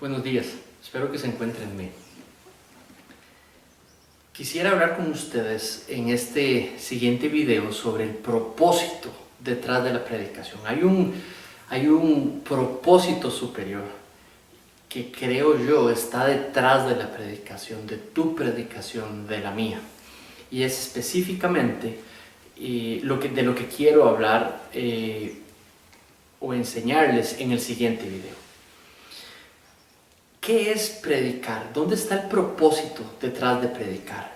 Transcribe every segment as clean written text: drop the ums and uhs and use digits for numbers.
Buenos días, espero que se encuentren bien. Quisiera hablar con ustedes en este siguiente video sobre el propósito detrás de la predicación. Hay un propósito superior que creo yo está detrás de la predicación, de tu predicación, de la mía. Y es específicamente de lo que quiero hablar o enseñarles en el siguiente video. ¿Qué es predicar? ¿Dónde está el propósito detrás de predicar?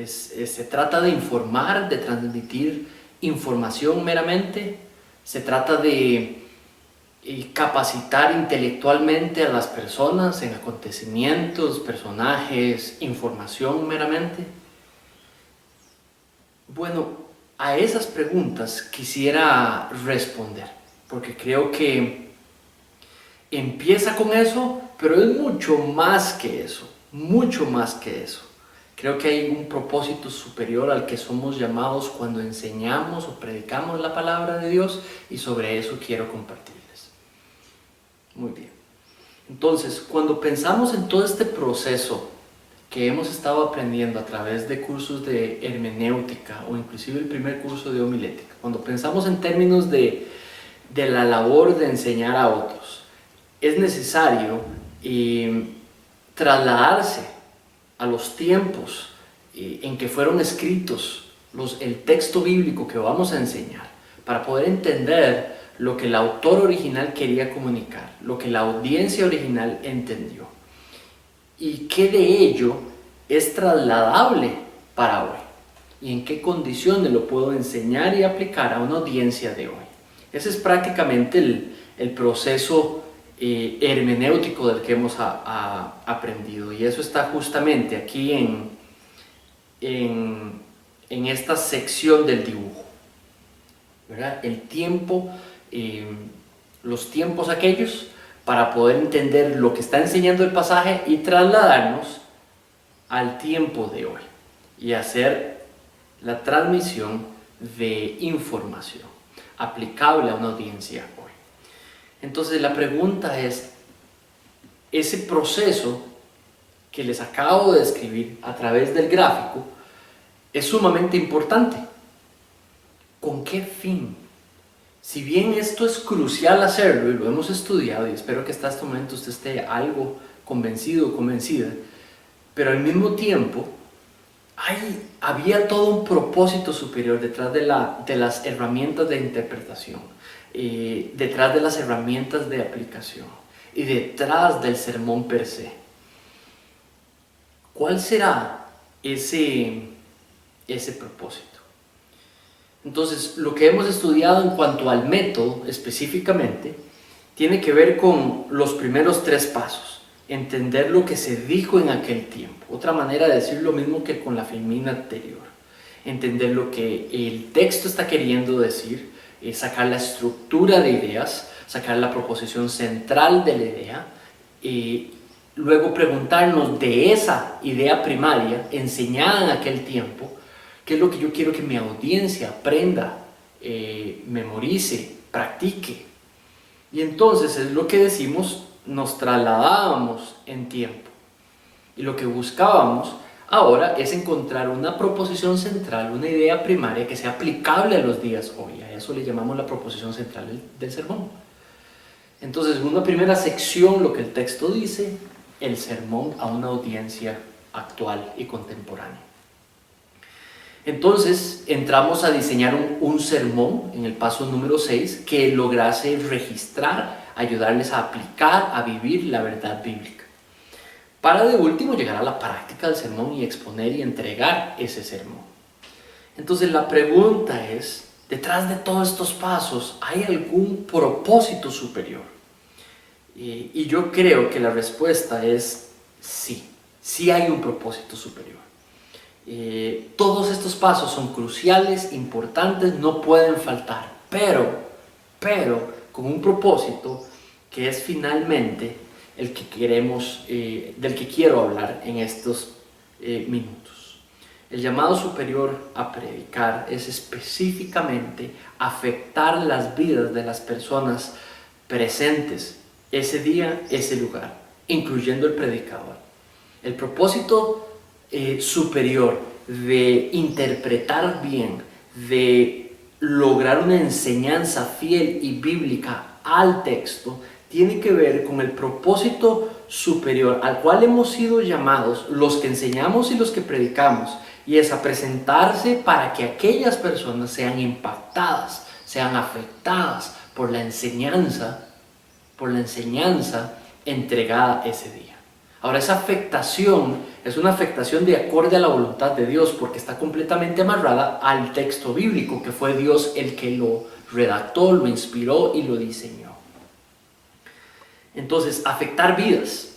¿Se trata de informar, de transmitir información meramente? ¿Se trata de capacitar intelectualmente a las personas en acontecimientos, personajes, información meramente? Bueno, a esas preguntas quisiera responder, porque creo que empieza con eso, pero es mucho más que eso, mucho más que eso. Creo que hay un propósito superior al que somos llamados cuando enseñamos o predicamos la palabra de Dios, y sobre eso quiero compartirles. Muy bien. Entonces, cuando pensamos en todo este proceso que hemos estado aprendiendo a través de cursos de hermenéutica o inclusive el primer curso de homilética, cuando pensamos en términos de la labor de enseñar a otros, es necesario trasladarse a los tiempos en que fueron escritos el texto bíblico que vamos a enseñar, para poder entender lo que el autor original quería comunicar, lo que la audiencia original entendió, y qué de ello es trasladable para hoy, y en qué condiciones lo puedo enseñar y aplicar a una audiencia de hoy. Ese es prácticamente el proceso hermenéutico del que hemos aprendido, y eso está justamente aquí en esta sección del dibujo, ¿verdad? El tiempo, los tiempos aquellos para poder entender lo que está enseñando el pasaje y trasladarnos al tiempo de hoy y hacer la transmisión de información aplicable a una audiencia hoy. Entonces la pregunta es, ese proceso que les acabo de describir a través del gráfico es sumamente importante. ¿Con qué fin? Si bien esto es crucial hacerlo y lo hemos estudiado, y espero que hasta este momento usted esté algo convencido o convencida, pero al mismo tiempo había todo un propósito superior detrás de las herramientas de interpretación, detrás de las herramientas de aplicación y detrás del sermón per se. ¿Cuál será ese propósito? Entonces, lo que hemos estudiado en cuanto al método específicamente tiene que ver con los primeros 3 pasos. Entender lo que se dijo en aquel tiempo. Otra manera de decir lo mismo que con la filmina anterior. Entender lo que el texto está queriendo decir, sacar la estructura de ideas, sacar la proposición central de la idea, luego preguntarnos de esa idea primaria enseñada en aquel tiempo, qué es lo que yo quiero que mi audiencia aprenda, memorice, practique. Y entonces es lo que decimos, nos trasladábamos en tiempo. Y lo que buscábamos ahora es encontrar una proposición central, una idea primaria que sea aplicable a los días hoy. A eso le llamamos la proposición central del sermón. Entonces, en una primera sección, lo que el texto dice, el sermón a una audiencia actual y contemporánea. Entonces, entramos a diseñar un sermón en el paso número 6 que lograse registrar, ayudarles a aplicar, a vivir la verdad bíblica, para de último llegar a la práctica del sermón y exponer y entregar ese sermón. Entonces la pregunta es, detrás de todos estos pasos, ¿hay algún propósito superior? Y yo creo que la respuesta es sí, sí hay un propósito superior. Todos estos pasos son cruciales, importantes, no pueden faltar, pero con un propósito que es finalmente el que del que quiero hablar en estos minutos. El llamado superior a predicar es específicamente afectar las vidas de las personas presentes ese día, ese lugar, incluyendo el predicador. El propósito superior de interpretar bien, de lograr una enseñanza fiel y bíblica al texto, tiene que ver con el propósito superior al cual hemos sido llamados los que enseñamos y los que predicamos, y es a presentarse para que aquellas personas sean impactadas, sean afectadas por la enseñanza entregada ese día. Ahora, esa afectación es una afectación de acorde a la voluntad de Dios, porque está completamente amarrada al texto bíblico, que fue Dios el que lo redactó, lo inspiró y lo diseñó. Entonces, afectar vidas,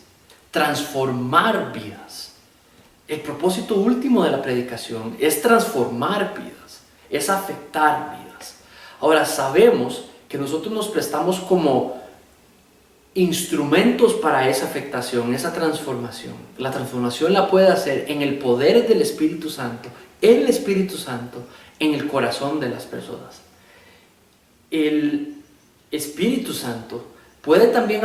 transformar vidas. El propósito último de la predicación es transformar vidas, es afectar vidas. Ahora, sabemos que nosotros nos prestamos como instrumentos para esa afectación, esa transformación. La transformación la puede hacer en el poder del Espíritu Santo, el Espíritu Santo en el corazón de las personas. El Espíritu Santo puede también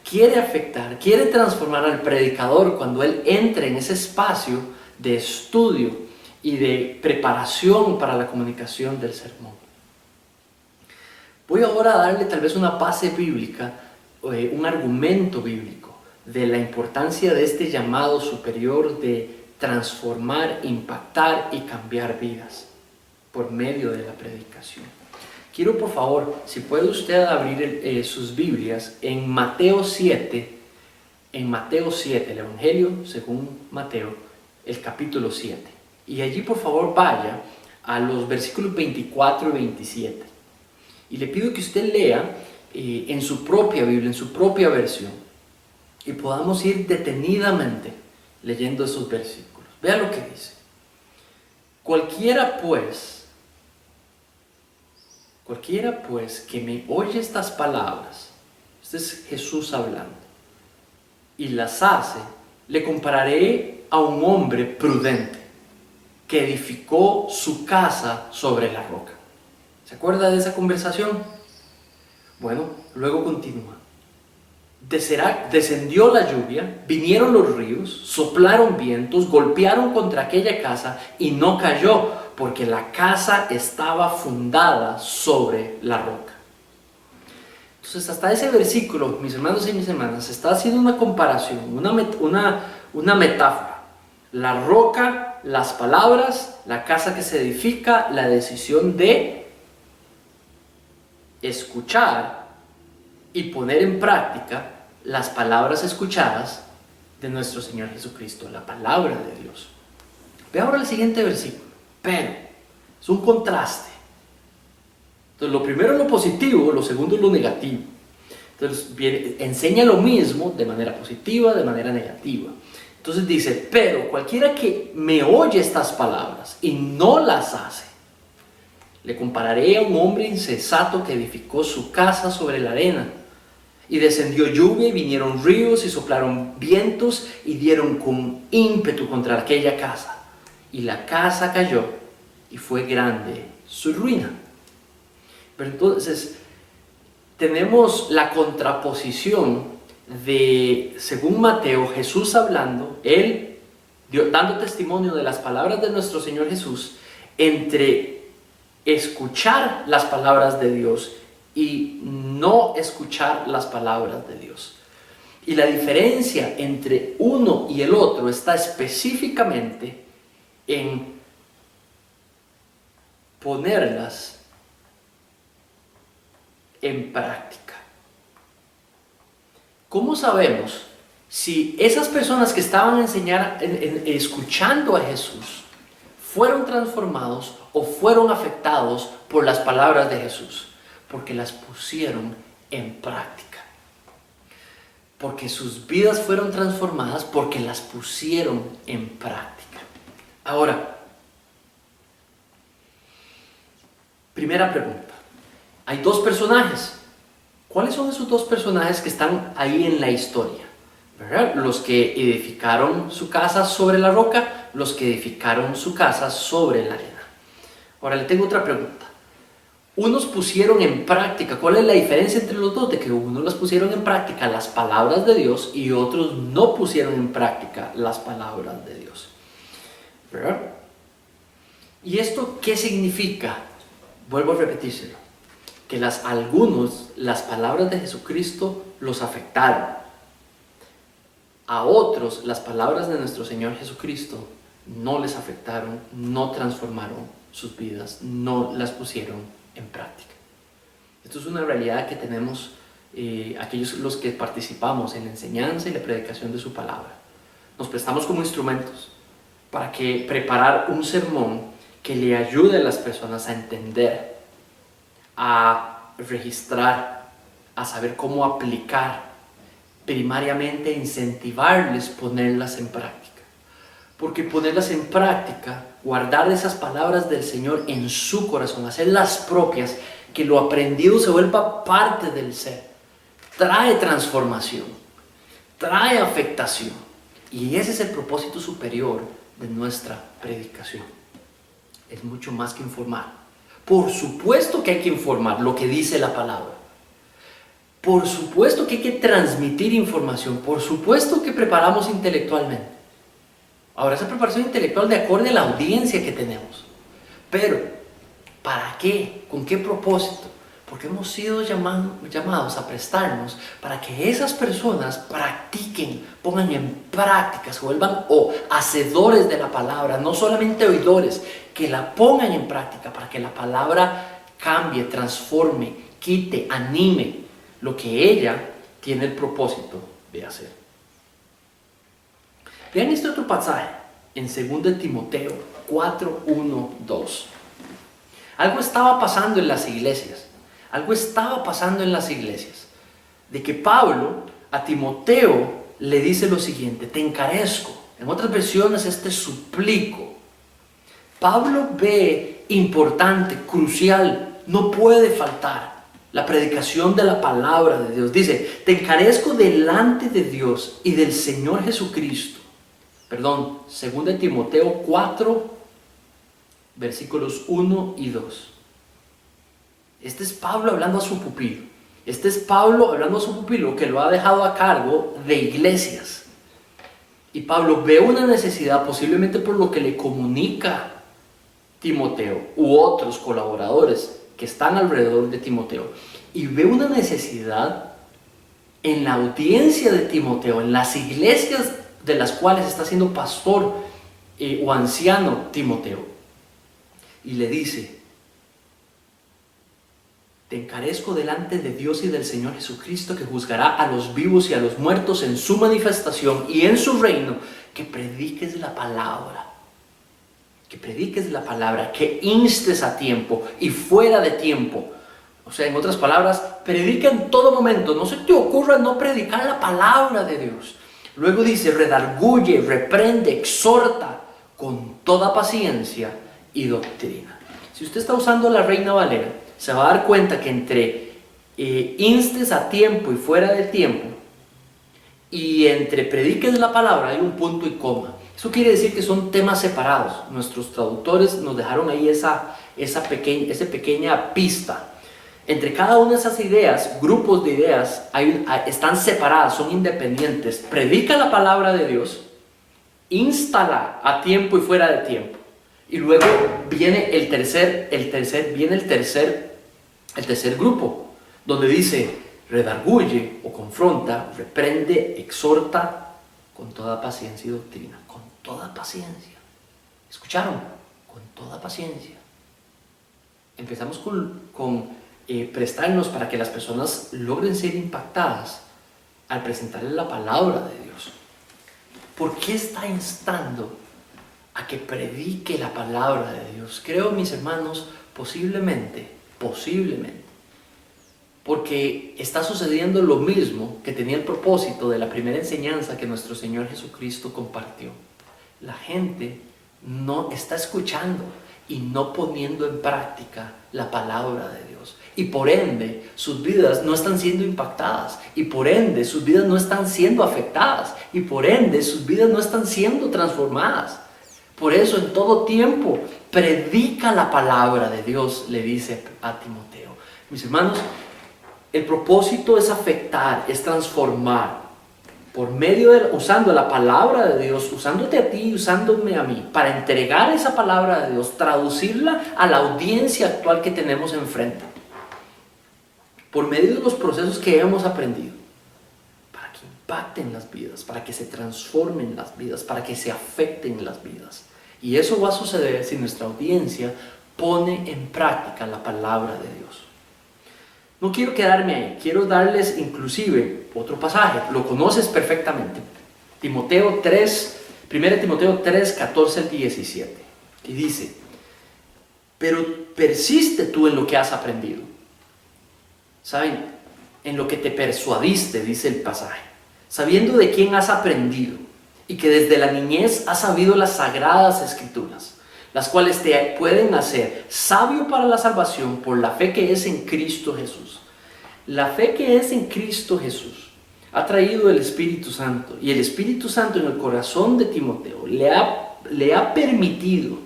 quiere transformar al predicador cuando él entre en ese espacio de estudio y de preparación para la comunicación del sermón. Voy ahora a darle tal vez una base bíblica, un argumento bíblico de la importancia de este llamado superior de transformar, impactar y cambiar vidas por medio de la predicación. Quiero, por favor, si puede usted abrir sus Biblias en Mateo 7, el Evangelio según Mateo, el capítulo 7. Y allí, por favor, vaya a los versículos 24 y 27. Y le pido que usted lea en su propia Biblia, en su propia versión, y podamos ir detenidamente leyendo esos versículos. Vea lo que dice. Cualquiera pues que me oye estas palabras, este es Jesús hablando, y las hace, le compararé a un hombre prudente que edificó su casa sobre la roca. ¿Se acuerda de esa conversación? Bueno, luego continúa. Descendió la lluvia, vinieron los ríos, soplaron vientos, golpearon contra aquella casa y no cayó, porque la casa estaba fundada sobre la roca. Entonces, hasta ese versículo, mis hermanos y mis hermanas, está haciendo una comparación, una metáfora. La roca, las palabras, la casa que se edifica, la decisión de escuchar y poner en práctica las palabras escuchadas de nuestro Señor Jesucristo, la palabra de Dios. Ve ahora el siguiente versículo. Pero es un contraste. Entonces, lo primero es lo positivo, lo segundo es lo negativo. Entonces, enseña lo mismo de manera positiva, de manera negativa. Entonces dice, pero cualquiera que me oye estas palabras y no las hace, le compararé a un hombre insensato que edificó su casa sobre la arena. Y descendió lluvia y vinieron ríos y soplaron vientos y dieron con ímpetu contra aquella casa. Y la casa cayó y fue grande su ruina. Pero entonces tenemos la contraposición de, según Mateo, Jesús hablando, él dando testimonio de las palabras de nuestro Señor Jesús, entre escuchar las palabras de Dios y no escuchar las palabras de Dios. Y la diferencia entre uno y el otro está específicamente en ponerlas en práctica. ¿Cómo sabemos si esas personas que estaban escuchando a Jesús fueron transformados o fueron afectados por las palabras de Jesús? Porque las pusieron en práctica. Porque sus vidas fueron transformadas porque las pusieron en práctica. Ahora, primera pregunta. Hay dos personajes. ¿Cuáles son esos dos personajes que están ahí en la historia? ¿Verdad? Los que edificaron su casa sobre la roca, los que edificaron su casa sobre la arena. Ahora le tengo otra pregunta. Unos pusieron en práctica, ¿cuál es la diferencia entre los dos? De que unos las pusieron en práctica las palabras de Dios y otros no pusieron en práctica las palabras de Dios. ¿Verdad? ¿Y esto qué significa? Vuelvo a repetírselo. Que algunos, las palabras de Jesucristo los afectaron. A otros, las palabras de nuestro Señor Jesucristo no les afectaron, no transformaron sus vidas, no las pusieron en práctica. Esto es una realidad que tenemos aquellos los que participamos en la enseñanza y la predicación de su palabra. Nos prestamos como instrumentos para preparar un sermón que le ayude a las personas a entender, a registrar, a saber cómo aplicar, primariamente incentivarles ponerlas en práctica. Porque ponerlas en práctica, guardar esas palabras del Señor en su corazón, hacerlas propias, que lo aprendido se vuelva parte del ser, trae transformación, trae afectación. Y ese es el propósito superior de nuestra predicación. Es mucho más que informar. Por supuesto que hay que informar lo que dice la palabra. Por supuesto que hay que transmitir información. Por supuesto que preparamos intelectualmente. Ahora, esa preparación intelectual de acuerdo a la audiencia que tenemos. Pero, ¿para qué? ¿Con qué propósito? Porque hemos sido llamados a prestarnos para que esas personas practiquen, pongan en práctica, se vuelvan hacedores de la palabra, no solamente oidores, que la pongan en práctica para que la palabra cambie, transforme, quite, anime lo que ella tiene el propósito de hacer. Vean este otro pasaje en 2 Timoteo 4, 1, 2. Algo estaba pasando en las iglesias. De que Pablo a Timoteo le dice lo siguiente: te encarezco. En otras versiones suplico. Pablo ve importante, crucial, no puede faltar la predicación de la palabra de Dios. Dice: te encarezco delante de Dios y del Señor Jesucristo. 2 Timoteo 4, versículos 1 y 2. Este es Pablo hablando a su pupilo. Que lo ha dejado a cargo de iglesias. Y Pablo ve una necesidad, posiblemente por lo que le comunica Timoteo u otros colaboradores que están alrededor de Timoteo. Y ve una necesidad en la audiencia de Timoteo, en las iglesias de las cuales está siendo pastor o anciano Timoteo. Y le dice: te encarezco delante de Dios y del Señor Jesucristo, que juzgará a los vivos y a los muertos en su manifestación y en su reino, que prediques la palabra. Que instes a tiempo y fuera de tiempo. O sea, en otras palabras, predica en todo momento. No se te ocurra no predicar la palabra de Dios. Luego dice: redarguye, reprende, exhorta con toda paciencia y doctrina. Si usted está usando la Reina Valera, se va a dar cuenta que entre instes a tiempo y fuera de tiempo, y entre prediques la palabra, hay un punto y coma. Eso quiere decir que son temas separados. Nuestros traductores nos dejaron ahí esa pequeña pista. Entre cada una de esas ideas, grupos de ideas, están separadas, son independientes. Predica la palabra de Dios, instala a tiempo y fuera de tiempo. Y luego viene el tercer grupo, donde dice: redarguye o confronta, reprende, exhorta con toda paciencia y doctrina. Con toda paciencia. ¿Escucharon? Con toda paciencia. Empezamos con prestarnos para que las personas logren ser impactadas al presentarles la palabra de Dios. ¿Por qué está instando a que predique la palabra de Dios? Creo, mis hermanos, posiblemente, porque está sucediendo lo mismo que tenía el propósito de la primera enseñanza que nuestro Señor Jesucristo compartió. La gente no está escuchando y no poniendo en práctica la palabra de Dios. Y por ende, sus vidas no están siendo impactadas. Y por ende, sus vidas no están siendo afectadas. Y por ende, sus vidas no están siendo transformadas. Por eso en todo tiempo predica la palabra de Dios, le dice a Timoteo. Mis hermanos, el propósito es afectar, es transformar, por medio usando la palabra de Dios, usándote a ti y usándome a mí, para entregar esa palabra de Dios, traducirla a la audiencia actual que tenemos enfrente, por medio de los procesos que hemos aprendido, para que impacten las vidas, para que se transformen las vidas, para que se afecten las vidas. Y eso va a suceder si nuestra audiencia pone en práctica la palabra de Dios. No quiero quedarme ahí, quiero darles inclusive otro pasaje, lo conoces perfectamente. Timoteo 3, 1 Timoteo 3, 14 al 17. Y dice: pero persiste tú en lo que has aprendido. ¿Saben? En lo que te persuadiste, dice el pasaje, sabiendo de quién has aprendido y que desde la niñez has sabido las sagradas escrituras, las cuales te pueden hacer sabio para la salvación por la fe que es en Cristo Jesús. La fe que es en Cristo Jesús ha traído el Espíritu Santo, y el Espíritu Santo en el corazón de Timoteo le ha permitido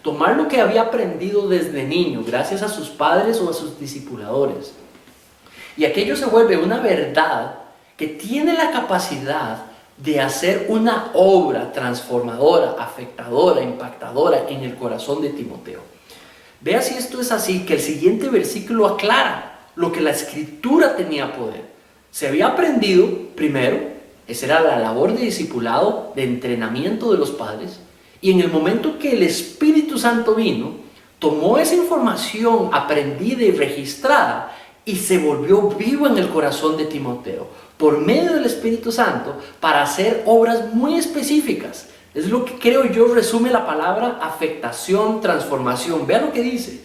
tomar lo que había aprendido desde niño, gracias a sus padres o a sus discipuladores. Y aquello se vuelve una verdad que tiene la capacidad de hacer una obra transformadora, afectadora, impactadora en el corazón de Timoteo. Vea si esto es así, que el siguiente versículo aclara lo que la Escritura tenía poder. Se había aprendido primero, esa era la labor de discipulado, de entrenamiento de los padres, y en el momento que el Espíritu Santo vino, tomó esa información aprendida y registrada y se volvió vivo en el corazón de Timoteo, por medio del Espíritu Santo, para hacer obras muy específicas. Es lo que creo yo resume la palabra afectación, transformación. Vean lo que dice.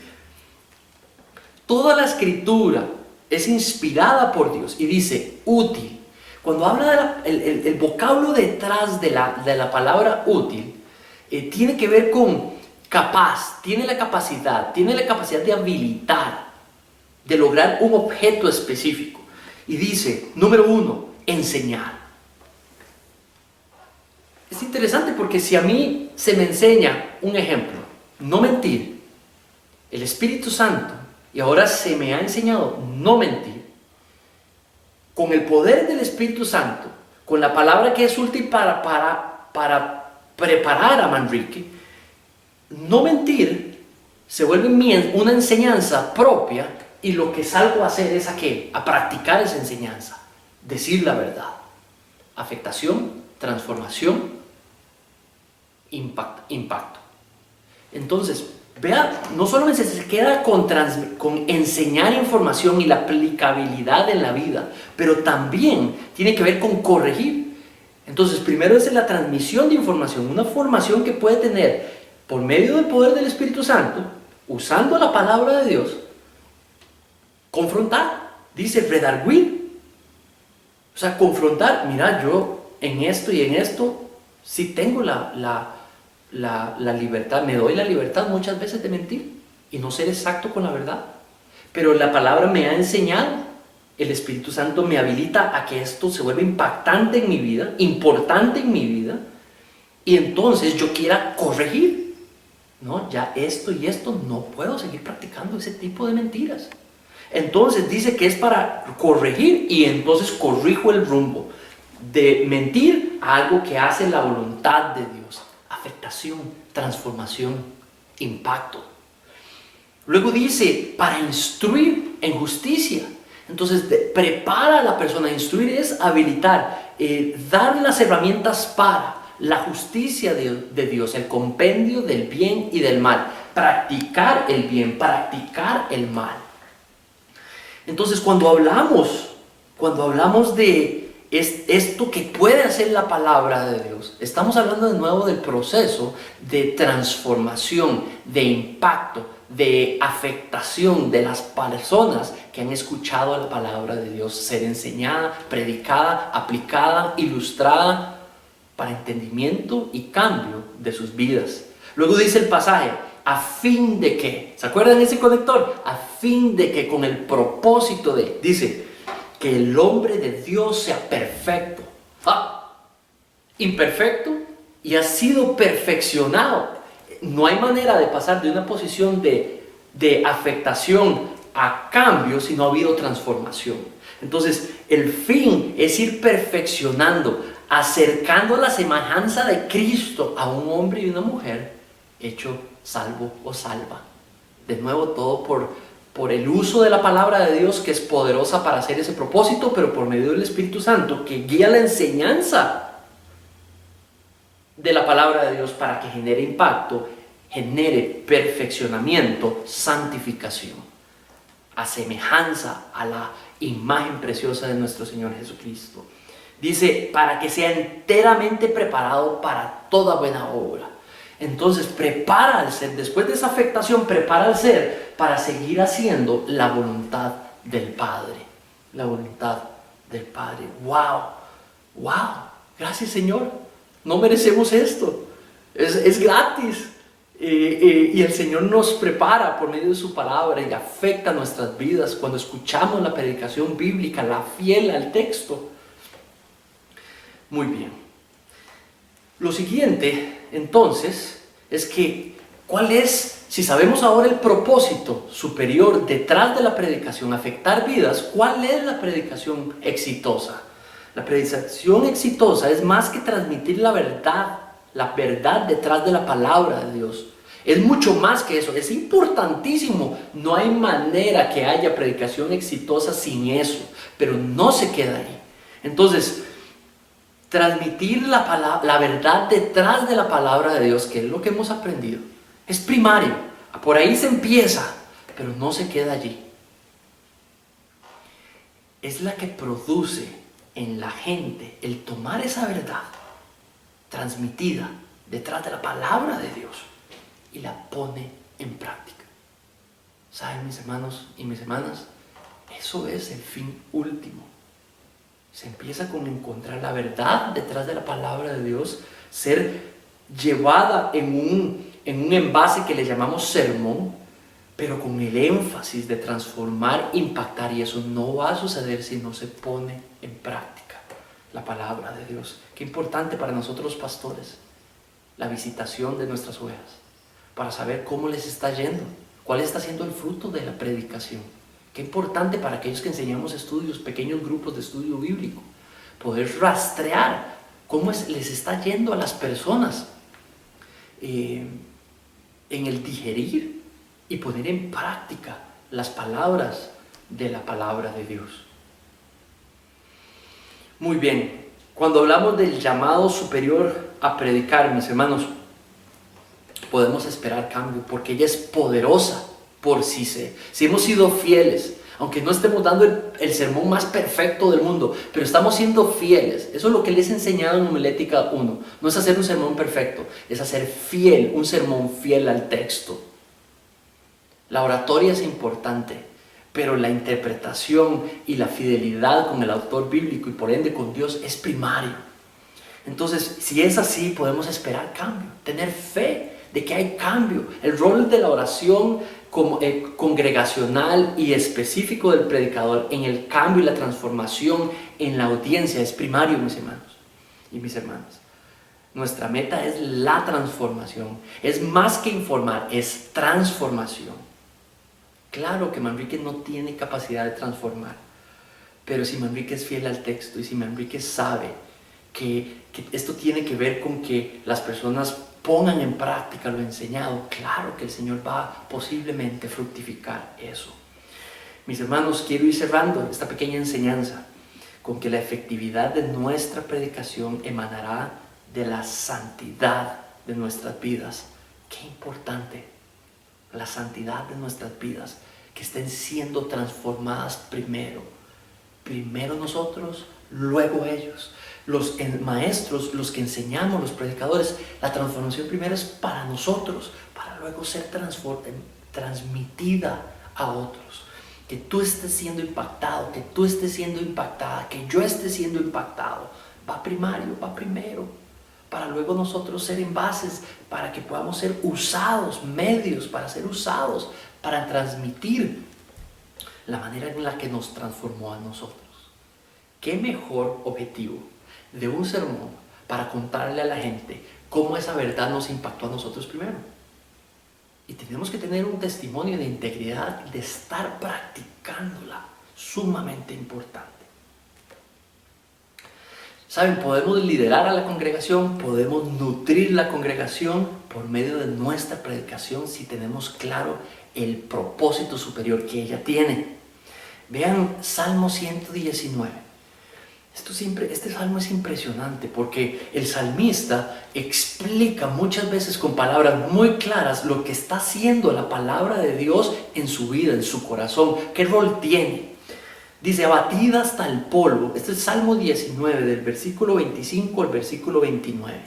Toda la Escritura es inspirada por Dios y dice útil. Cuando habla el vocablo detrás de la palabra útil, tiene que ver con capaz, tiene la capacidad de habilitar, de lograr un objeto específico. Y dice, número 1, enseñar. Es interesante porque si a mí se me enseña un ejemplo, no mentir, el Espíritu Santo, y ahora se me ha enseñado no mentir, con el poder del Espíritu Santo, con la palabra que es útil para preparar a Manrique, no mentir se vuelve una enseñanza propia, y lo que salgo a hacer es a practicar esa enseñanza, decir la verdad. Afectación, transformación, impacto. Entonces, vea, no solamente se queda con enseñar información y la aplicabilidad en la vida, pero también tiene que ver con corregir. Entonces, primero es la transmisión de información, una formación que puede tener por medio del poder del Espíritu Santo, usando la palabra de Dios, confrontar, dice redarguir. O sea, confrontar, mira, yo en esto y en esto sí tengo la libertad, me doy la libertad muchas veces de mentir y no ser exacto con la verdad, pero la palabra me ha enseñado, el Espíritu Santo me habilita a que esto se vuelva impactante en mi vida, importante en mi vida, y entonces yo quiera corregir, no, ya esto y esto no puedo seguir practicando ese tipo de mentiras. Entonces dice que es para corregir, y entonces corrijo el rumbo de mentir a algo que hace la voluntad de Dios. Afectación, transformación, impacto. Luego dice, para instruir en justicia. Entonces prepara a la persona. Instruir es habilitar, dar las herramientas para la justicia de Dios, el compendio del bien y del mal. Practicar el bien, practicar el mal. Entonces cuando hablamos de esto que puede hacer la palabra de Dios, estamos hablando de nuevo del proceso de transformación, de impacto, de afectación de las personas que han escuchado la palabra de Dios ser enseñada, predicada, aplicada, ilustrada para entendimiento y cambio de sus vidas. Luego dice el pasaje, a fin de que, ¿se acuerdan de ese conector? A fin de que, con el propósito de, dice, que el hombre de Dios sea perfecto, imperfecto y has sido perfeccionado. No hay manera de pasar de una posición de afectación a cambio si no ha habido transformación. Entonces, el fin es ir perfeccionando, acercando la semejanza de Cristo a un hombre y una mujer hecho salvo o salva. De nuevo, todo por el uso de la palabra de Dios, que es poderosa para hacer ese propósito, pero por medio del Espíritu Santo, que guía la enseñanza de la palabra de Dios para que genere impacto, genere perfeccionamiento, santificación, a semejanza a la imagen preciosa de nuestro Señor Jesucristo. Dice, para que sea enteramente preparado para toda buena obra. Entonces, prepara al ser, después de esa afectación, prepara al ser para seguir haciendo la voluntad del Padre. La voluntad del Padre. ¡Wow! ¡Wow! Gracias, Señor. No merecemos esto. Es gratis. Y el Señor nos prepara por medio de su palabra y afecta nuestras vidas cuando escuchamos la predicación bíblica, la fiel al texto. Muy bien. Lo siguiente, entonces, es que, ¿cuál es, si sabemos ahora el propósito superior detrás de la predicación, afectar vidas, cuál es la predicación exitosa? La predicación exitosa es más que transmitir la verdad detrás de la palabra de Dios. Es mucho más que eso, es importantísimo. No hay manera que haya predicación exitosa sin eso, pero no se queda ahí. Entonces, transmitir la verdad detrás de la palabra de Dios, que es lo que hemos aprendido, es primario. Por ahí se empieza, pero no se queda allí. Es la que produce en la gente el tomar esa verdad transmitida detrás de la palabra de Dios y la pone en práctica. ¿Saben, mis hermanos y mis hermanas? Eso es el fin último. Se empieza con encontrar la verdad detrás de la palabra de Dios, ser llevada en un envase que le llamamos sermón, pero con el énfasis de transformar, impactar, y eso no va a suceder si no se pone en práctica la palabra de Dios. Qué importante para nosotros los pastores, la visitación de nuestras ovejas, para saber cómo les está yendo, cuál está siendo el fruto de la predicación. Qué importante para aquellos que enseñamos estudios, pequeños grupos de estudio bíblico, poder rastrear cómo les está yendo a las personas en el digerir y poner en práctica las palabras de la palabra de Dios. Muy bien, cuando hablamos del llamado superior a predicar, mis hermanos, podemos esperar cambio porque ella es poderosa por sí. Si hemos sido fieles, aunque no estemos dando el sermón más perfecto del mundo, pero estamos siendo fieles. Eso es lo que les he enseñado en Homilética 1. No es hacer un sermón perfecto, es hacer fiel, un sermón fiel al texto. La oratoria es importante, pero la interpretación y la fidelidad con el autor bíblico y por ende con Dios es primario. Entonces, si es así, podemos esperar cambio, tener fe de que hay cambio. El rol de la oración congregacional y específico del predicador en el cambio y la transformación en la audiencia es primario, mis hermanos y mis hermanas. Nuestra meta es la transformación. Es más que informar, es transformación. Claro que Manrique no tiene capacidad de transformar, pero si Manrique es fiel al texto y si Manrique sabe que esto tiene que ver con que las personas pongan en práctica lo enseñado, claro que el Señor va posiblemente fructificar eso. Mis hermanos, quiero ir cerrando esta pequeña enseñanza con que la efectividad de nuestra predicación emanará de la santidad de nuestras vidas. Qué importante, la santidad de nuestras vidas, que estén siendo transformadas primero nosotros, luego ellos. Los maestros, los que enseñamos, los predicadores, la transformación primero es para nosotros, para luego ser transmitida a otros. Que tú estés siendo impactado, que tú estés siendo impactada, que yo esté siendo impactado, va primero, para luego nosotros ser envases, para que podamos ser usados, medios para ser usados, para transmitir la manera en la que nos transformó a nosotros. ¿Qué mejor objetivo de un sermón para contarle a la gente cómo esa verdad nos impactó a nosotros primero. Y tenemos que tener un testimonio de integridad, de estar practicándola, sumamente importante. ¿Saben? Podemos liderar a la congregación, podemos nutrir la congregación por medio de nuestra predicación si tenemos claro el propósito superior que ella tiene. Vean Salmo 119. Este salmo es impresionante porque el salmista explica muchas veces con palabras muy claras lo que está haciendo la palabra de Dios en su vida, en su corazón, qué rol tiene. Dice, abatida hasta el polvo. Este es Salmo 19, del versículo 25 al versículo 29.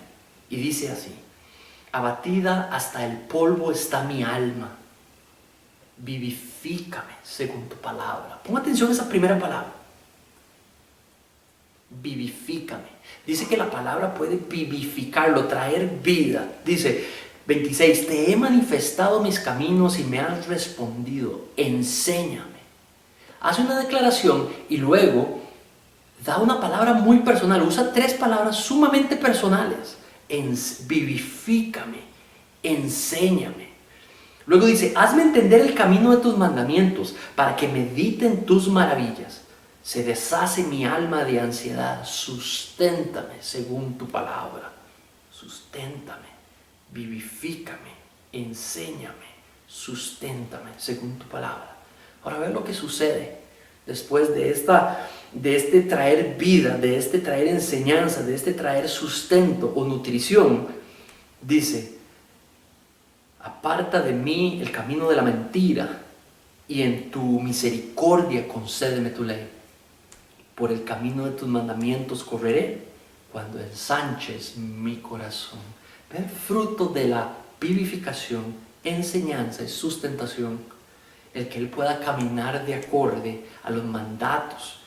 Y dice así, abatida hasta el polvo está mi alma. Vivifícame según tu palabra. Ponga atención a esa primera palabra. Vivifícame. Dice que la palabra puede vivificarlo, traer vida. Dice 26, te he manifestado mis caminos y me has respondido. Enséñame. Hace una declaración y luego da una palabra muy personal. Usa 3 palabras sumamente personales. Vivifícame. Enséñame. Luego dice, hazme entender el camino de tus mandamientos para que medite en tus maravillas. Se deshace mi alma de ansiedad. Susténtame según tu palabra. Susténtame. Vivifícame. Enséñame. Susténtame según tu palabra. Ahora ve lo que sucede después de este traer vida, de este traer enseñanza, de este traer sustento o nutrición. Dice, aparta de mí el camino de la mentira y en tu misericordia concédeme tu ley. Por el camino de tus mandamientos correré cuando ensanches mi corazón. Ve el fruto de la vivificación, enseñanza y sustentación. El que él pueda caminar de acorde a los mandatos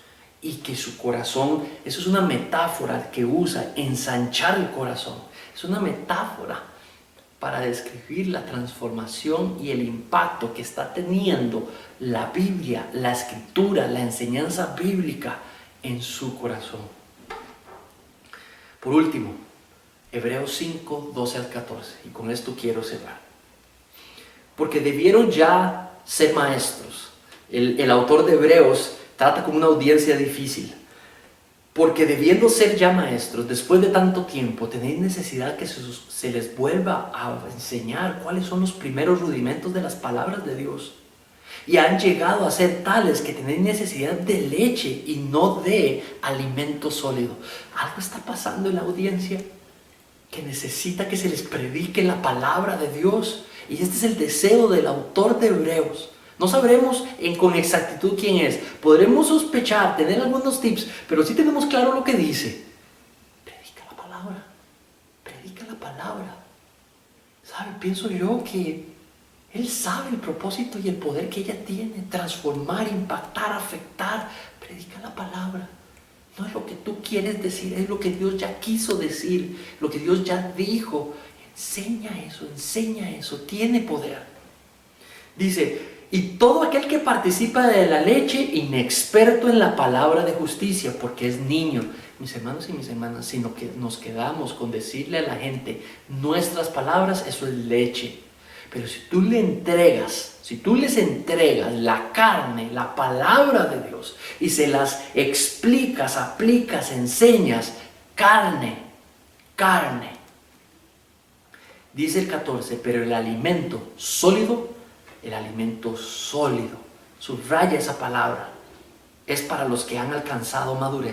y que su corazón, eso es una metáfora que usa, ensanchar el corazón. Es una metáfora para describir la transformación y el impacto que está teniendo la Biblia, la Escritura, la enseñanza bíblica en su corazón. Por último, Hebreos 5, 12 al 14, y con esto quiero cerrar. Porque debieron ya ser maestros. El autor de Hebreos trata como una audiencia difícil. Porque debiendo ser ya maestros, después de tanto tiempo, tenéis necesidad que se les vuelva a enseñar cuáles son los primeros rudimentos de las palabras de Dios. Y han llegado a ser tales que tenéis necesidad de leche y no de alimento sólido. Algo está pasando en la audiencia que necesita que se les predique la palabra de Dios. Y este es el deseo del autor de Hebreos. No sabremos con exactitud quién es. Podremos sospechar, tener algunos tips, pero sí tenemos claro lo que dice. Predica la palabra. Predica la palabra. ¿Sabe? Pienso yo que él sabe el propósito y el poder que ella tiene. Transformar, impactar, afectar. Predica la palabra. No es lo que tú quieres decir, es lo que Dios ya quiso decir, lo que Dios ya dijo. Enseña eso, tiene poder. Dice, y todo aquel que participa de la leche, inexperto en la palabra de justicia, porque es niño. Mis hermanos y mis hermanas, sino que nos quedamos con decirle a la gente nuestras palabras, eso es leche. Pero si tú les entregas la carne, la palabra de Dios, y se las explicas, aplicas, enseñas, carne. Dice el 14, pero el alimento sólido, subraya esa palabra, es para los que han alcanzado madurez.